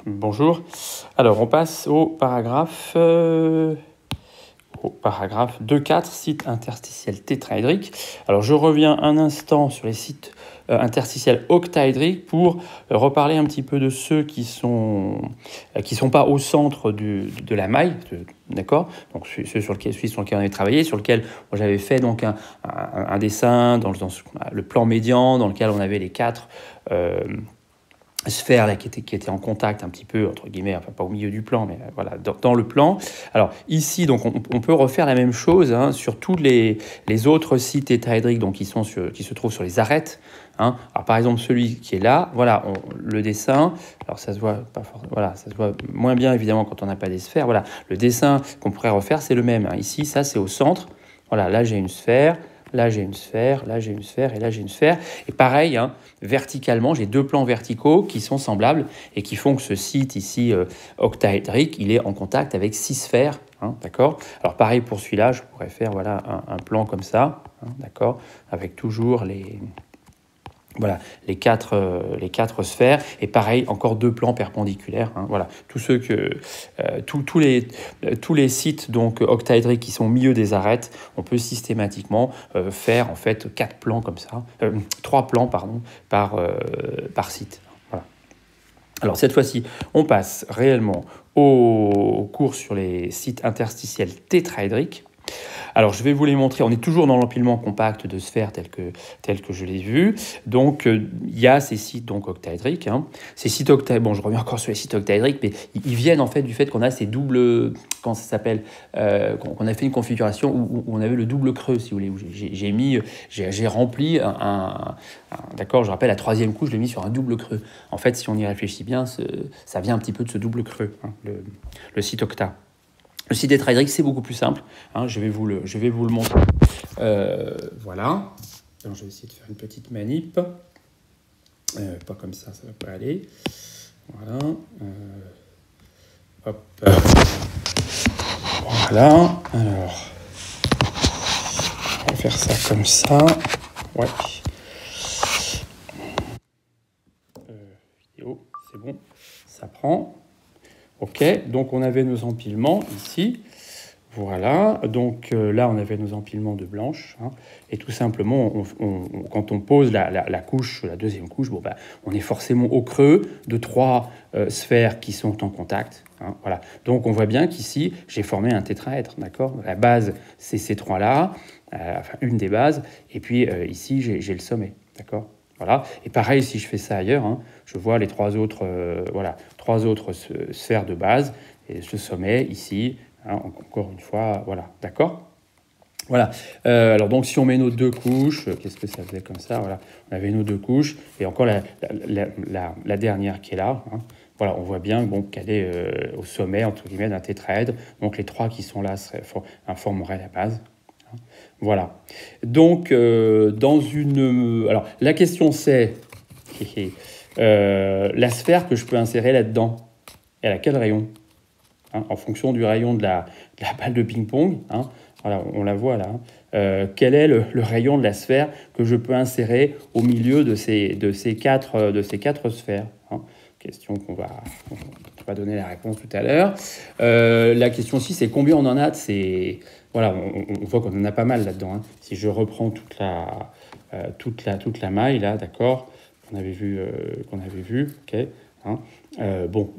Bonjour. Alors, on passe au paragraphe 2.4, site interstitiel tétraédrique. Alors, je reviens un instant sur les sites interstitiels octaédriques pour reparler un petit peu de ceux qui sont pas au centre de la maille, d'accord. Donc, celui sur lequel on avait travaillé, sur lequel j'avais fait donc un dessin dans le plan médian, dans lequel on avait les quatre sphère là, qui était en contact un petit peu, entre guillemets, enfin pas au milieu du plan, mais voilà, dans le plan. Alors ici, donc, on peut refaire la même chose sur tous les autres sites tétraédriques donc, qui se trouvent sur les arêtes. Alors par exemple, celui qui est là, voilà, le dessin, alors ça se voit pas voilà, ça se voit moins bien évidemment quand on n'a pas des sphères. Voilà, le dessin qu'on pourrait refaire, c'est le même. Ici, ça c'est au centre. Voilà, là j'ai une sphère. Là, j'ai une sphère, là, j'ai une sphère, et là, j'ai une sphère. Et pareil, verticalement, j'ai deux plans verticaux qui sont semblables et qui font que ce site ici, octaédrique, il est en contact avec 6 sphères. D'accord. Alors, pareil pour celui-là, je pourrais faire voilà, un plan comme ça, d'accord, avec toujours voilà, les quatre sphères, et pareil, encore deux plans perpendiculaires. Voilà, tous les sites donc octaédriques qui sont au milieu des arêtes, on peut systématiquement faire en fait 4 plans comme ça, 3 plans pardon, par site. Voilà. Alors cette fois-ci, on passe réellement au cours sur les sites interstitiels tétraédriques. Alors, je vais vous les montrer. On est toujours dans l'empilement compact de sphères tel que je l'ai vu. Donc, il y a ces sites donc, octaédriques. Ces sites octaédriques, bon, je reviens encore sur les sites octaédriques, mais ils viennent en fait du fait qu'on a ces doubles, comment ça s'appelle, qu'on a fait une configuration où on avait le double creux, si vous voulez, où j'ai rempli d'accord, je rappelle, la troisième couche, je l'ai mis sur un double creux. En fait, si on y réfléchit bien, ça vient un petit peu de ce double creux, le site octa. Le site tétraédrique, c'est beaucoup plus simple. Je vais vous le montrer. Voilà. Alors, je vais essayer de faire une petite manip. Pas comme ça va pas aller. Voilà. Hop. Voilà. Alors, on va faire ça comme ça. Ouais. Vidéo, c'est bon. Ça prend. Ok. Donc, on avait nos empilements ici. Voilà, donc là on avait nos empilements de blanche, et tout simplement, quand on pose la couche, la deuxième couche, on est forcément au creux de 3 sphères qui sont en contact. Voilà. Donc on voit bien qu'ici, j'ai formé un tétraèdre, d'accord. La base, c'est ces 3-là, enfin une des bases, et puis ici, j'ai le sommet, d'accord. Voilà. Et pareil, si je fais ça ailleurs, je vois les 3 autres, sphères de base, et ce sommet ici. Encore une fois, voilà, d'accord. Voilà. Alors donc si on met nos 2 couches, qu'est-ce que ça faisait comme ça? Voilà, on avait nos 2 couches et encore la dernière qui est là. Voilà, on voit bien qu'elle est au sommet entre guillemets d'un tétraèdre. Donc les 3 qui sont là formeraient la base. Voilà. Donc alors la question c'est la sphère que je peux insérer là-dedans. Elle a quel rayon? En fonction du rayon de la balle de ping-pong, voilà, on la voit là. Quel est le rayon de la sphère que je peux insérer au milieu de ces 4 sphères? Question qu'on va donner la réponse tout à l'heure. La question aussi, c'est combien on en a de ces... Voilà, on voit qu'on en a pas mal là-dedans. Si je reprends toute la maille là, d'accord, qu'on avait vu, ok.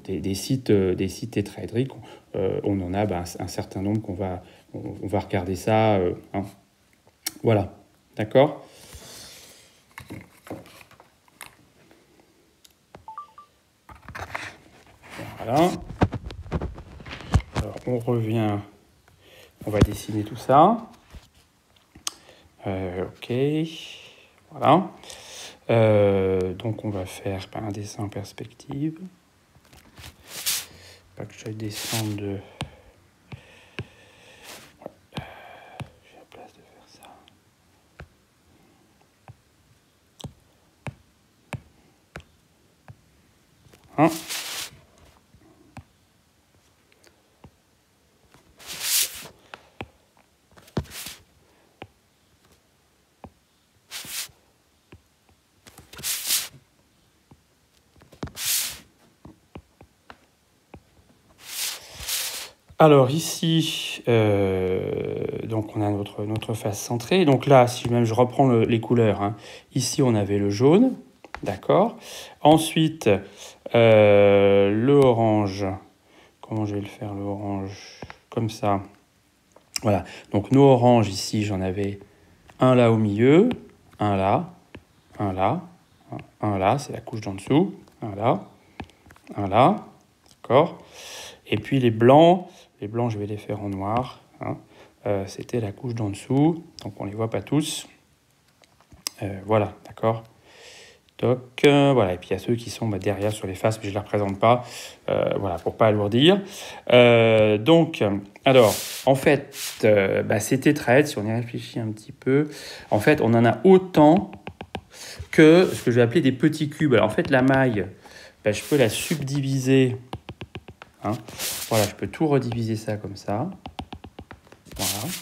Des sites tétraédriques, on en a un certain nombre on va regarder ça. Voilà, d'accord. Voilà. Alors, on revient, on va dessiner tout ça. Ok, voilà. Donc, on va faire un dessin en perspective. Pas que je descende de... J'ai la place de faire ça. Alors ici, donc on a notre face centrée. Donc là, si même je reprends les couleurs, hein, ici on avait le jaune, d'accord. Ensuite, le orange. Comment je vais le faire, le orange? Comme ça. Voilà. Donc nos oranges ici, j'en avais un là au milieu, un là, un là, c'est la couche d'en dessous, un là, d'accord. Et puis les blancs, je vais les faire en noir. Hein. C'était la couche d'en dessous, donc on ne les voit pas tous. Voilà, d'accord. Donc, voilà. Et puis il y a ceux qui sont derrière sur les faces, mais je ne les représente pas, voilà, pour ne pas alourdir. Donc, alors, en fait, ces tétraèdres, si on y réfléchit un petit peu, en fait, on en a autant que ce que je vais appeler des petits cubes. Alors, en fait, la maille, je peux la subdiviser. Hein. Voilà, je peux tout rediviser ça comme ça. Voilà.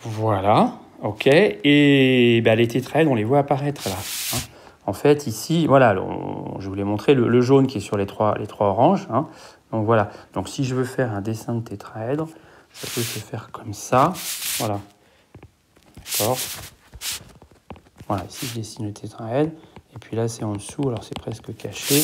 Voilà, ok. Et les tétraèdres, on les voit apparaître là. Hein. En fait, ici, voilà, je vous l'ai montré, le jaune qui est sur les trois oranges. Hein. Donc voilà. Donc si je veux faire un dessin de tétraèdre, ça peut se faire comme ça. Voilà. D'accord. Voilà, ici je dessine le tétraèdre. Et puis là, c'est en dessous, alors c'est presque caché.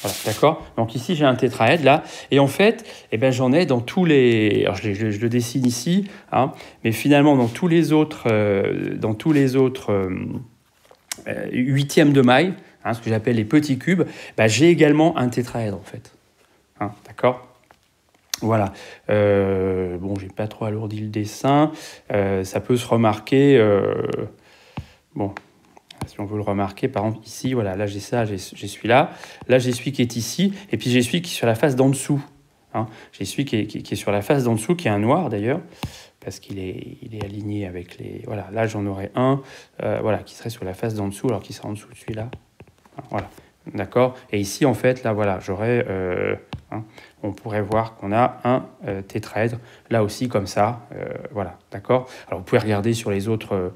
Voilà, d'accord. Donc ici, j'ai un tétraèdre, là. Et en fait, j'en ai dans tous les... Alors, je le dessine ici, hein, mais finalement, dans tous les autres, huitièmes de maille, hein, ce que j'appelle les petits cubes, j'ai également un tétraèdre, en fait. Hein, d'accord. Voilà. Bon, j'ai pas trop alourdi le dessin. Ça peut se remarquer... bon... Si on veut le remarquer, par exemple, ici, voilà, là j'ai ça, j'ai celui-là. Là, j'ai celui qui est ici, et puis j'ai celui qui est sur la face d'en dessous. Hein. J'ai celui qui est sur la face d'en dessous, qui est un noir d'ailleurs, parce qu'il est aligné avec les... Voilà, là j'en aurais un, voilà, qui serait sur la face d'en dessous, alors qu'il serait en dessous de celui-là. Voilà, d'accord. Et ici, en fait, là, voilà, j'aurais... on pourrait voir qu'on a un tétraèdre, là aussi, comme ça. Voilà, d'accord. Alors, vous pouvez regarder sur les autres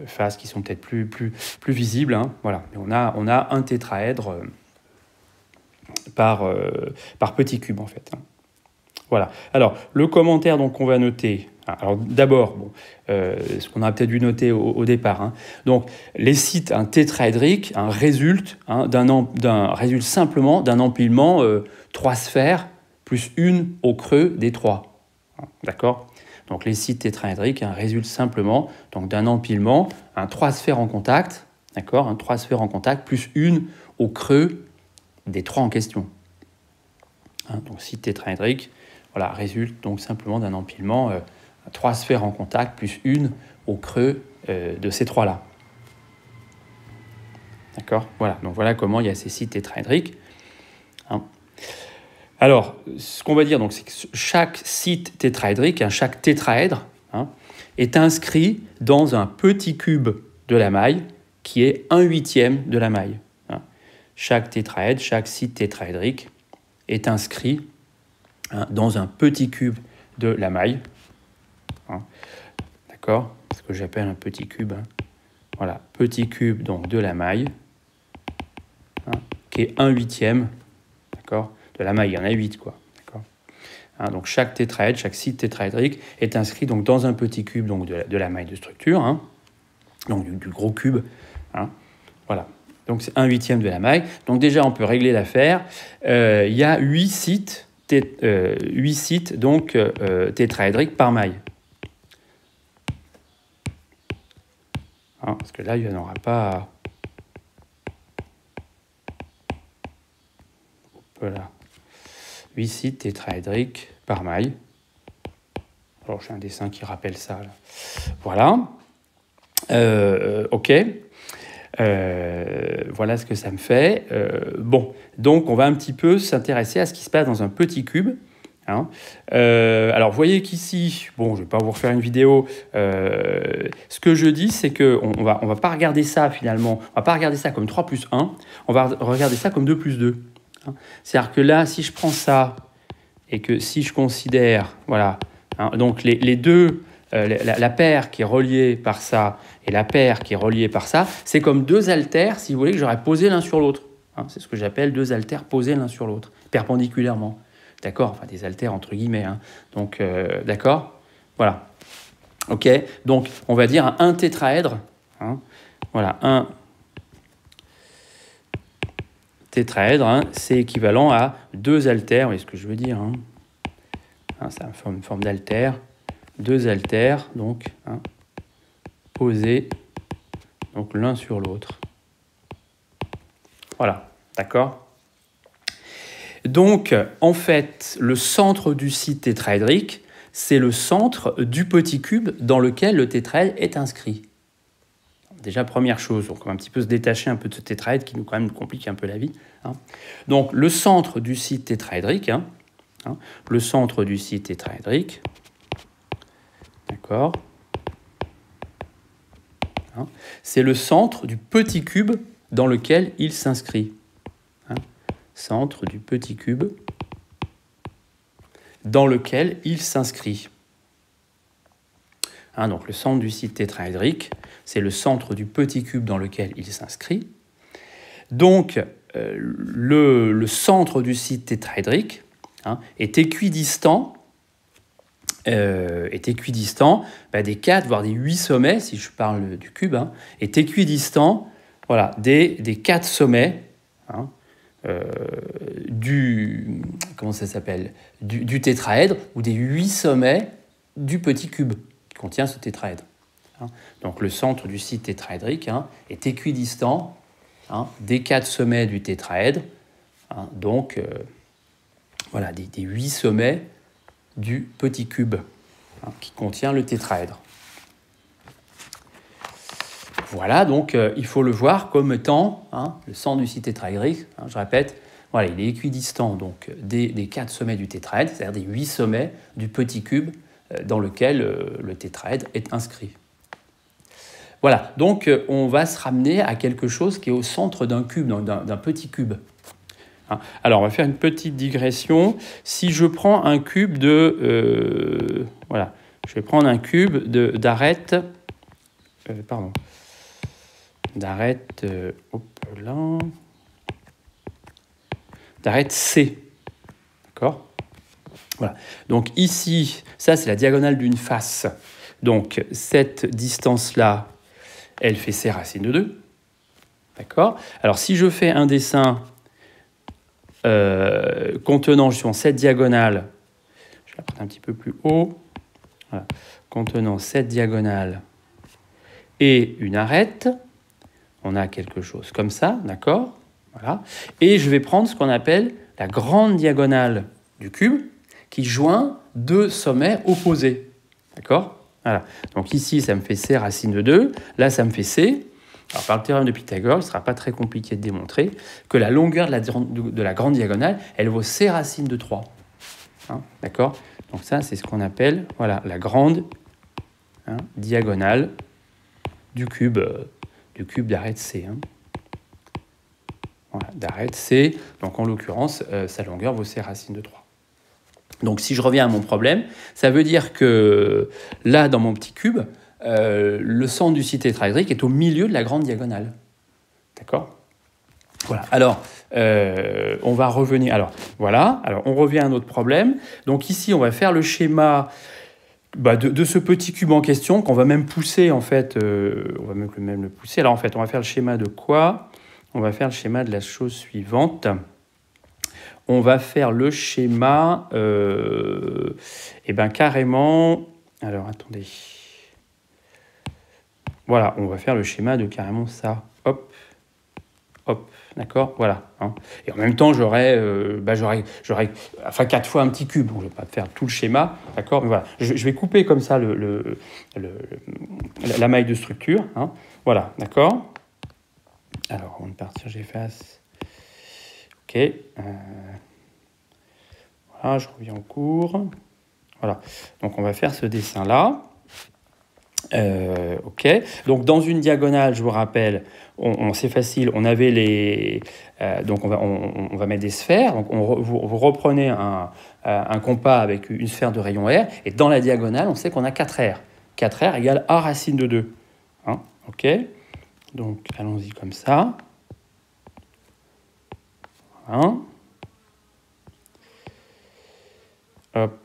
faces qui sont peut-être plus visibles. Hein, voilà, mais on a un tétraèdre par petit cube, en fait. Hein. Voilà. Alors, le commentaire donc qu'on va noter... Alors d'abord, ce qu'on a peut-être dû noter au départ. Hein. Donc les sites tétraédriques résultent simplement d'un empilement 3 sphères plus une au creux des 3. D'accord. Donc les sites tétraédriques résultent simplement d'un empilement 3 sphères en contact, d'accord, 3 sphères en contact plus une au creux des 3 en question. Donc site tétraédrique, voilà, résulte donc simplement d'un empilement 3 sphères en contact plus une au creux de ces 3-là. D'accord. Voilà. Donc voilà comment il y a ces sites tétraédriques. Hein. Alors, ce qu'on va dire, c'est que chaque site tétraédrique, chaque tétraèdre, est inscrit dans un petit cube de la maille qui est 1/8 de la maille. Hein. Chaque tétraèdre, chaque site tétraédrique est inscrit dans un petit cube de la maille. D'accord, ce que j'appelle un petit cube. Voilà, petit cube donc de la maille, qui est 1/8, d'accord, de la maille. Il y en a 8, quoi. D'accord. Donc chaque tétraèdre, chaque site tétraédrique est inscrit donc dans un petit cube donc de la maille de structure, donc du gros cube. Voilà. Donc c'est 1/8 de la maille. Donc déjà on peut régler l'affaire. Il y a 8 sites, donc tétraédriques par maille. Parce que là, il n'y en aura pas... Voilà. 8 sites tétraédriques par maille. Alors, j'ai un dessin qui rappelle ça. Là. Voilà. OK. Voilà ce que ça me fait. Bon, donc on va un petit peu s'intéresser à ce qui se passe dans un petit cube. Alors, vous voyez qu'ici, je ne vais pas vous refaire une vidéo. Ce que je dis, c'est qu'on ne va pas regarder ça finalement. On ne va pas regarder ça comme 3 plus 1. On va regarder ça comme 2 plus 2. C'est-à-dire que là, si je prends ça et que si je considère, voilà, donc les deux la paire qui est reliée par ça et la paire qui est reliée par ça, c'est comme deux haltères, si vous voulez, que j'aurais posés l'un sur l'autre. Hein, c'est ce que j'appelle deux haltères posés l'un sur l'autre, perpendiculairement. D'accord? Enfin, des haltères entre guillemets. Hein. Donc, d'accord? Voilà. OK? Donc, on va dire un tétraèdre. Hein. Voilà, un tétraèdre, hein, c'est équivalent à deux haltères. Vous voyez ce que je veux dire? Hein. Hein, ça forme une forme d'haltère. Deux haltères, donc, hein, posés donc l'un sur l'autre. Voilà, d'accord? Donc, en fait, le centre du site tétraédrique, c'est le centre du petit cube dans lequel le tétraèdre est inscrit. Déjà, première chose, donc on va un petit peu se détacher un peu de ce tétraèdre qui nous, quand même, complique un peu la vie. Hein. Donc, le centre du site tétraédrique, hein, le centre du site tétraédrique, d'accord, hein, c'est le centre du petit cube dans lequel il s'inscrit. Hein, centre du petit cube dans lequel il s'inscrit. Hein, donc le centre du site tétraédrique, c'est le centre du petit cube dans lequel il s'inscrit. Donc le centre du site tétraédrique, hein, est équidistant des 4, voire des 8 sommets, si je parle du cube, hein, est équidistant, voilà, des 4 sommets, hein, comment ça s'appelle, du tétraèdre, ou des 8 sommets du petit cube qui contient ce tétraèdre. Hein. Donc le centre du site tétraédrique, hein, est équidistant, hein, des 4 sommets du tétraèdre, hein, donc voilà, des 8 sommets du petit cube, hein, qui contient le tétraèdre. Voilà, donc il faut le voir comme étant, hein, le centre du site tétraédrique, hein, je répète, voilà, il est équidistant donc, des 4 sommets du tétraèdre, c'est-à-dire des 8 sommets du petit cube dans lequel le tétraèdre est inscrit. Voilà, donc on va se ramener à quelque chose qui est au centre d'un cube, d'un petit cube. Alors, on va faire une petite digression. Si je prends un cube de... voilà, je vais prendre un cube d'arête... pardon. D'arête... d'arête C. D'accord? Voilà. Donc ici, ça c'est la diagonale d'une face. Donc cette distance-là, elle fait C racine de 2. D'accord? Alors si je fais un dessin contenant sur cette diagonale, je vais la prendre un petit peu plus haut, voilà, contenant cette diagonale et une arête, on a quelque chose comme ça, d'accord? Voilà. Et je vais prendre ce qu'on appelle la grande diagonale du cube qui joint deux sommets opposés, d'accord? Voilà. Donc ici, ça me fait C racine de 2, là, ça me fait C. Alors, par le théorème de Pythagore, il ne sera pas très compliqué de démontrer que la longueur de la grande diagonale, elle vaut C racine de 3. Hein, d'accord? Donc ça, c'est ce qu'on appelle, voilà, la grande, hein, diagonale du cube d'arête C. Hein. Voilà, d'arête C. Donc en l'occurrence, sa longueur vaut C racine de 3. Donc si je reviens à mon problème, ça veut dire que là, dans mon petit cube, le centre du site tétraédrique est au milieu de la grande diagonale. D'accord? Voilà. Alors, on va revenir. Alors, voilà. Alors, on revient à un autre problème. Donc ici, on va faire le schéma de ce petit cube en question qu'on va même pousser, en fait. On va même le pousser. Alors, en fait, on va faire le schéma de quoi? On va faire le schéma de la chose suivante. On va faire le schéma, carrément... Alors, attendez. Voilà, on va faire le schéma de carrément ça. Hop, hop, d'accord, voilà. Hein. Et en même temps, j'aurai 4 fois un petit cube. Donc, je ne vais pas faire tout le schéma, d'accord. Mais voilà, je vais couper comme ça la maille de structure. Hein. Voilà, d'accord. Alors, on va partir, j'efface. Ok. Voilà, je reviens en cours. Voilà. Donc, on va faire ce dessin-là. Ok. Donc, dans une diagonale, je vous rappelle, c'est facile. On avait les... donc, on va mettre des sphères. Donc, vous reprenez un compas avec une sphère de rayon R. Et dans la diagonale, on sait qu'on a 4 R. 4R égale A racine de 2. Hein, ok. Donc, allons-y comme ça. Voilà. Hop.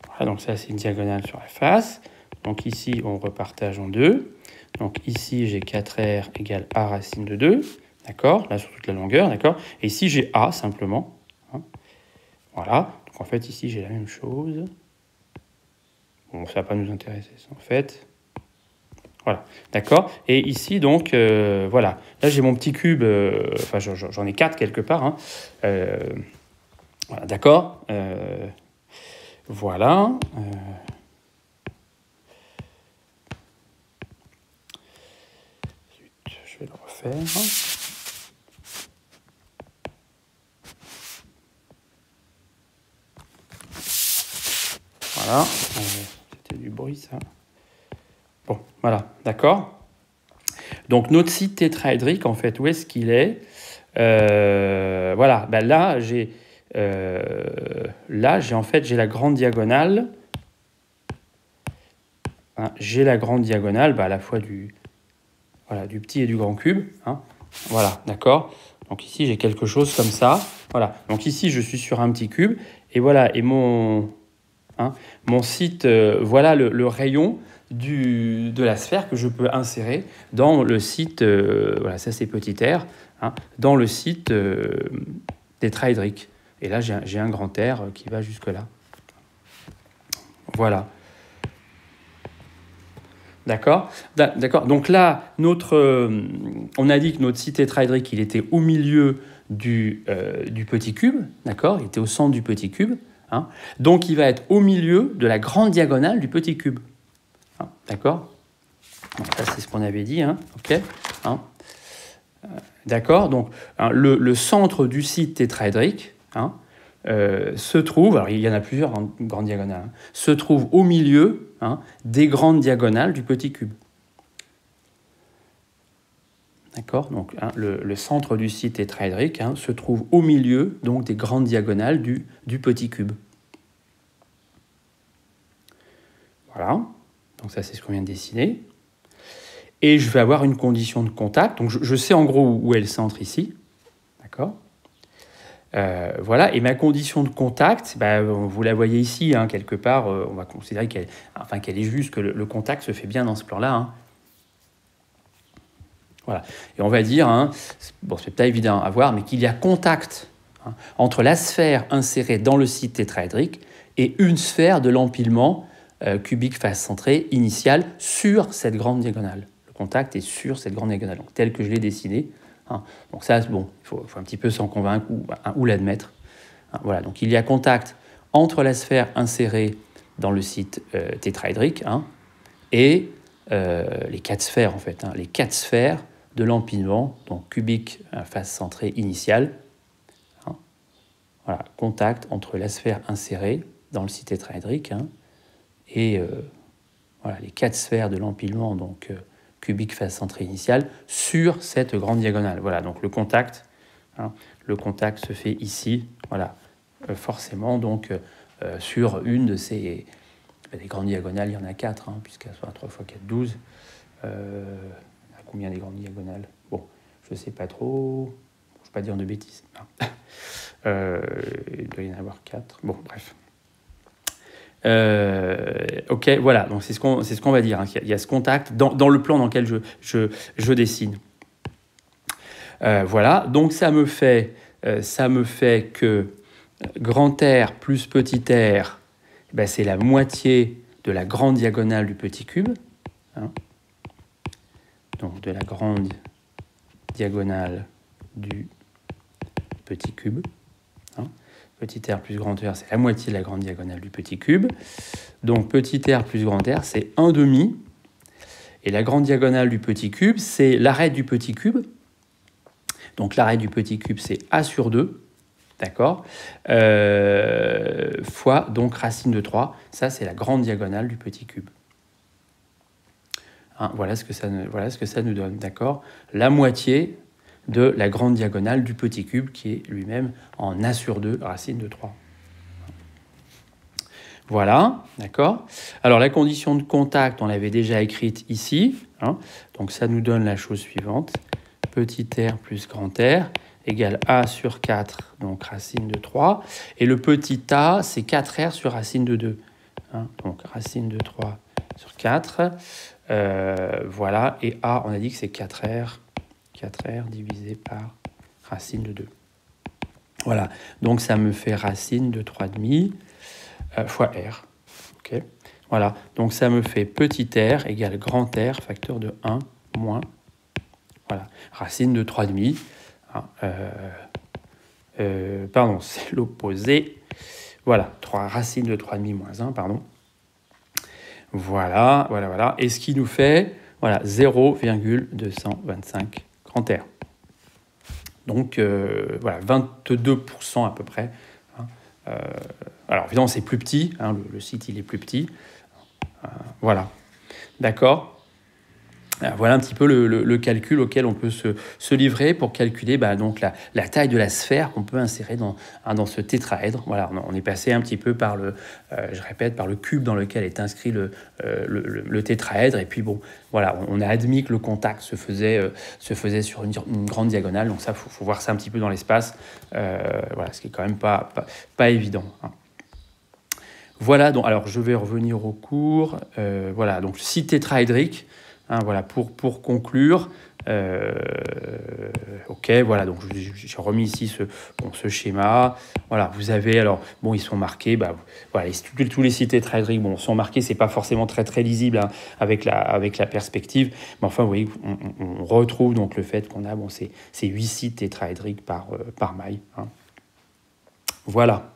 Voilà, donc ça, c'est une diagonale sur la face. Donc ici, on repartage en 2. Donc ici, j'ai 4R égale A racine de 2. D'accord? Là, sur toute la longueur. D'accord? Et ici, j'ai A, simplement. Hein, voilà. Donc en fait, ici, j'ai la même chose. Bon, ça ne va pas nous intéresser, ça, en fait. Voilà, d'accord. Et ici, donc, voilà. Là, j'ai mon petit cube. Enfin, j'en ai 4 quelque part. Hein. Voilà, d'accord. Voilà. Je vais le refaire. Voilà. C'était du bruit, ça. Bon, voilà, d'accord. Donc, notre site tétraédrique, en fait, où est-ce qu'il est, voilà, ben là, j'ai en fait, j'ai la grande diagonale. Hein, j'ai la grande diagonale, à la fois du petit et du grand cube. Hein, voilà, d'accord. Donc ici, j'ai quelque chose comme ça. Voilà. Donc ici, je suis sur un petit cube. Et voilà, et mon site, voilà le rayon de la sphère que je peux insérer dans le site, voilà, ça c'est petit r, hein, dans le site tétraédrique. Et là, j'ai un grand R qui va jusque-là. Voilà. D'accord. Donc là, on a dit que notre site tétraédrique, il était au milieu du petit cube. D'accord. Il était au centre du petit cube. Hein. Donc, il va être au milieu de la grande diagonale du petit cube. Hein, d'accord. Ça, c'est ce qu'on avait dit. Hein. OK. Hein. D'accord. Donc, hein, le centre du site tétraédrique, hein, se trouve, alors il y en a plusieurs grandes diagonales, hein, se trouve au milieu, hein, des grandes diagonales du petit cube. D'accord. Donc, hein, le centre du site tétraédrique, hein, se trouve au milieu donc, des grandes diagonales du petit cube. Voilà. Donc ça, c'est ce qu'on vient de dessiner. Et je vais avoir une condition de contact. Donc je sais en gros où est le centre ici. D'accord. Voilà, et ma condition de contact, vous la voyez ici, hein, quelque part, on va considérer qu'elle est juste, que le contact se fait bien dans ce plan-là. Hein. Voilà, et on va dire, hein, bon, c'est pas évident à voir, mais qu'il y a contact, hein, entre la sphère insérée dans le site tétraédrique et une sphère de l'empilement cubique face centrée initiale sur cette grande diagonale. Le contact est sur cette grande diagonale, donc, tel que je l'ai dessiné. Hein. Donc ça, bon, il faut un petit peu s'en convaincre ou l'admettre. Hein, voilà, donc il y a contact entre la sphère insérée dans le site tétraédrique, hein, et les 4 sphères, en fait, hein, les 4 sphères de l'empilement, donc cubique face centrée initiale. Hein. Voilà, contact entre la sphère insérée dans le site tétraédrique, hein, et voilà, les 4 sphères de l'empilement, donc cubique face centrée initiale, sur cette grande diagonale. Voilà, donc le contact se fait ici, voilà, forcément, donc sur une de ces des grandes diagonales, il y en a 4, hein, puisqu'elles sont à 3 x 4, 12. Combien des grandes diagonales? Bon, je ne sais pas trop, je ne vais pas dire de bêtises. Il doit y en avoir 4. Bon, bref. Ok, voilà, donc c'est ce qu'on va dire. Hein. Il y a ce contact dans le plan dans lequel je dessine. Voilà, donc ça me fait que grand R plus petit r, c'est la moitié de la grande diagonale du petit cube. Hein. Donc de la grande diagonale du petit cube. Hein. Petit r plus grand R, c'est la moitié de la grande diagonale du petit cube. Donc petit r plus grand R, c'est 1/2. Et la grande diagonale du petit cube, c'est l'arête du petit cube. Donc l'arête du petit cube, c'est A sur 2. D'accord. fois donc racine de 3. Ça, c'est la grande diagonale du petit cube. Hein, voilà ce que ça nous donne, d'accord? La moitié de la grande diagonale du petit cube qui est lui-même en A sur 2 racine de 3. Voilà, d'accord? Alors, la condition de contact, on l'avait déjà écrite ici. Hein, donc, ça nous donne la chose suivante. Petit r plus grand R égale A sur 4, donc racine de 3. Et le petit a, c'est 4R sur racine de 2. Hein, donc, racine de 3 sur 4. Voilà, et A, on a dit que c'est 4R divisé par racine de 2. Voilà, donc ça me fait racine de 3,5 fois R. Okay. Voilà, donc ça me fait petit r égale grand R, facteur de 1 moins, voilà, racine de 3,5. Hein, pardon, c'est l'opposé. Voilà, 3 racine de 3,5 moins 1, pardon. Voilà. Et ce qui nous fait, voilà, 0,225 grand R. Donc, voilà, 22% à peu près. Hein. Alors, évidemment, c'est plus petit. Hein, le site, il est plus petit. Voilà. D'accord ? Voilà un petit peu le calcul auquel on peut se livrer pour calculer donc la taille de la sphère qu'on peut insérer dans ce tétraèdre. Voilà, on est passé un petit peu par je répète, par le cube dans lequel est inscrit le tétraèdre. Et puis bon, voilà, on a admis que le contact se faisait sur une grande diagonale. Donc ça, faut voir ça un petit peu dans l'espace. Voilà, ce qui est quand même pas évident. Hein. Voilà, donc alors je vais revenir au cours. Voilà, donc site tétraédrique. Hein, voilà, pour conclure, ok, voilà, donc j'ai remis ici ce schéma. Voilà, vous avez, alors, bon, ils sont marqués, voilà, tous les sites tétraédriques, bon, sont marqués, c'est pas forcément très lisible hein, avec la perspective, mais enfin, vous voyez, on retrouve donc le fait qu'on a ces 8 sites tétraédriques par maille. Hein. Voilà.